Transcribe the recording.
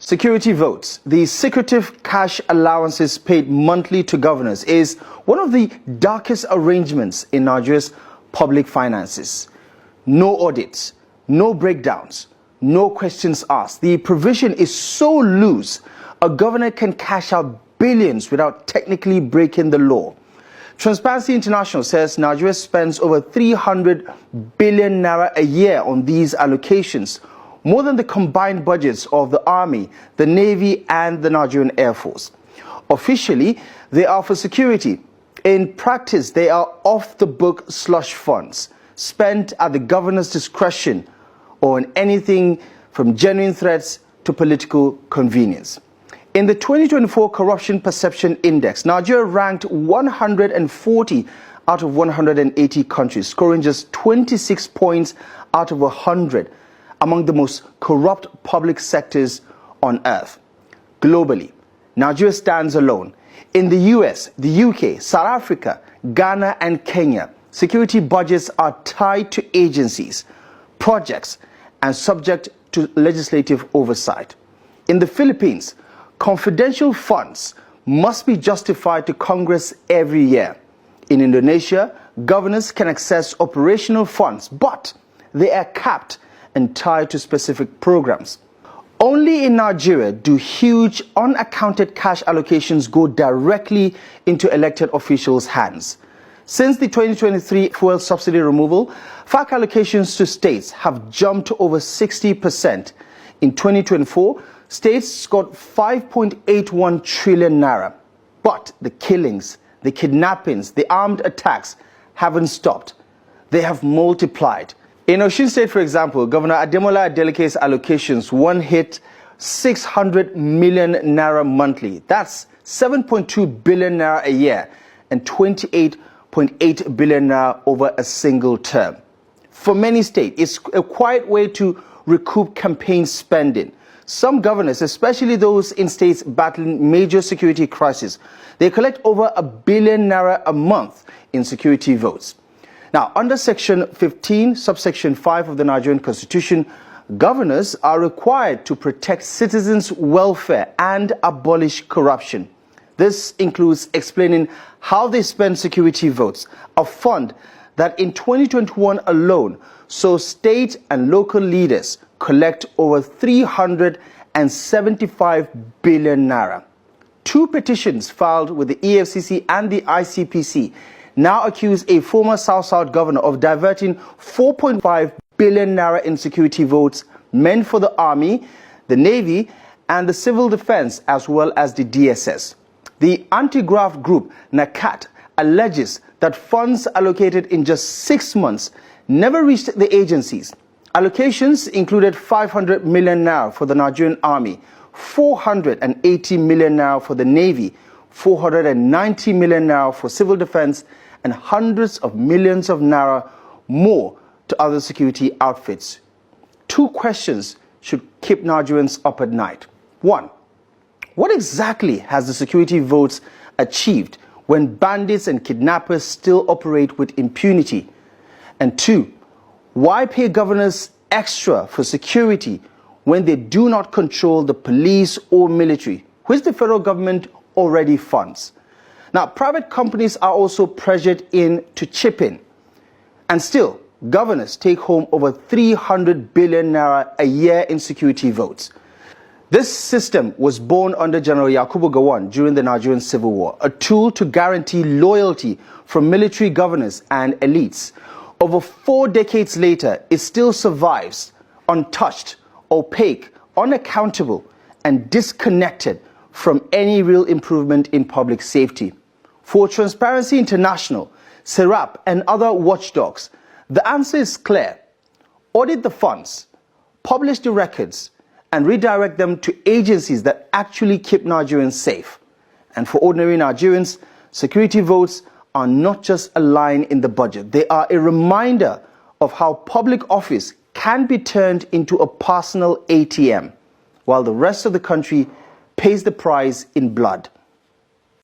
Security votes, the secretive cash allowances paid monthly to governors, is one of the darkest arrangements in Nigeria's public finances. No audits, no breakdowns, no questions asked. The provision is so loose, a governor can cash out billions without technically breaking the law. Transparency International says Nigeria spends over 300 billion naira a year on these allocations, more than the combined budgets of the Army, the Navy and the Nigerian Air Force. Officially, they are for security. In practice, they are off-the-book slush funds, spent at the governor's discretion or on anything from genuine threats to political convenience. In the 2024 Corruption Perception Index, Nigeria ranked 140 out of 180 countries, scoring just 26 points out of 100 among the most corrupt public sectors on earth. Globally, Nigeria stands alone. In the US, the UK, South Africa, Ghana and Kenya, security budgets are tied to agencies, projects and subject to legislative oversight. In the Philippines, confidential funds must be justified to Congress every year. In Indonesia, governors can access operational funds, but they are capped and tied to specific programs. Only in Nigeria do huge unaccounted cash allocations go directly into elected officials' hands. Since the 2023 fuel subsidy removal, FAC allocations to states have jumped to over 60%. In 2024, states got 5.81 trillion naira. But the killings, the kidnappings, the armed attacks haven't stopped. They have multiplied. In Osun State, for example, Governor Ademola Adeleke's allocations hit 600 million naira monthly. That's 7.2 billion naira a year and 28.8 billion naira over a single term. For many states, it's a quiet way to recoup campaign spending. Some governors, especially those in states battling major security crises, they collect over 1 billion naira a month in security votes. Now, under Section 15, subsection 5 of the Nigerian Constitution, governors are required to protect citizens' welfare and abolish corruption. This includes explaining how they spend security votes, a fund that in 2021 alone saw state and local leaders collect over 375 billion naira. Two petitions filed with the EFCC and the ICPC now accuse a former South-South governor of diverting 4.5 billion naira in security votes meant for the Army, the Navy, and the Civil Defense, as well as the DSS. The anti-graft group NACAT alleges that funds allocated in just 6 months never reached the agencies. Allocations included 500 million naira for the Nigerian Army, 480 million naira for the Navy, 490 million naira for Civil Defense, and hundreds of millions of naira more to other security outfits. Two questions should keep Nigerians up at night. One, what exactly has the security votes achieved when bandits and kidnappers still operate with impunity? And two, why pay governors extra for security when they do not control the police or military, which the federal government already funds? Now, private companies are also pressured in to chip in. And still, governors take home over 300 billion naira a year in security votes. This system was born under General Yakubu Gowon during the Nigerian Civil War, a tool to guarantee loyalty from military governors and elites. Over 4 decades later, it still survives, untouched, opaque, unaccountable, and disconnected from any real improvement in public safety. For Transparency International, SERAP, and other watchdogs, the answer is clear. Audit the funds, publish the records, and redirect them to agencies that actually keep Nigerians safe. And for ordinary Nigerians, security votes are not just a line in the budget. They are a reminder of how public office can be turned into a personal ATM, while the rest of the country pays the price in blood.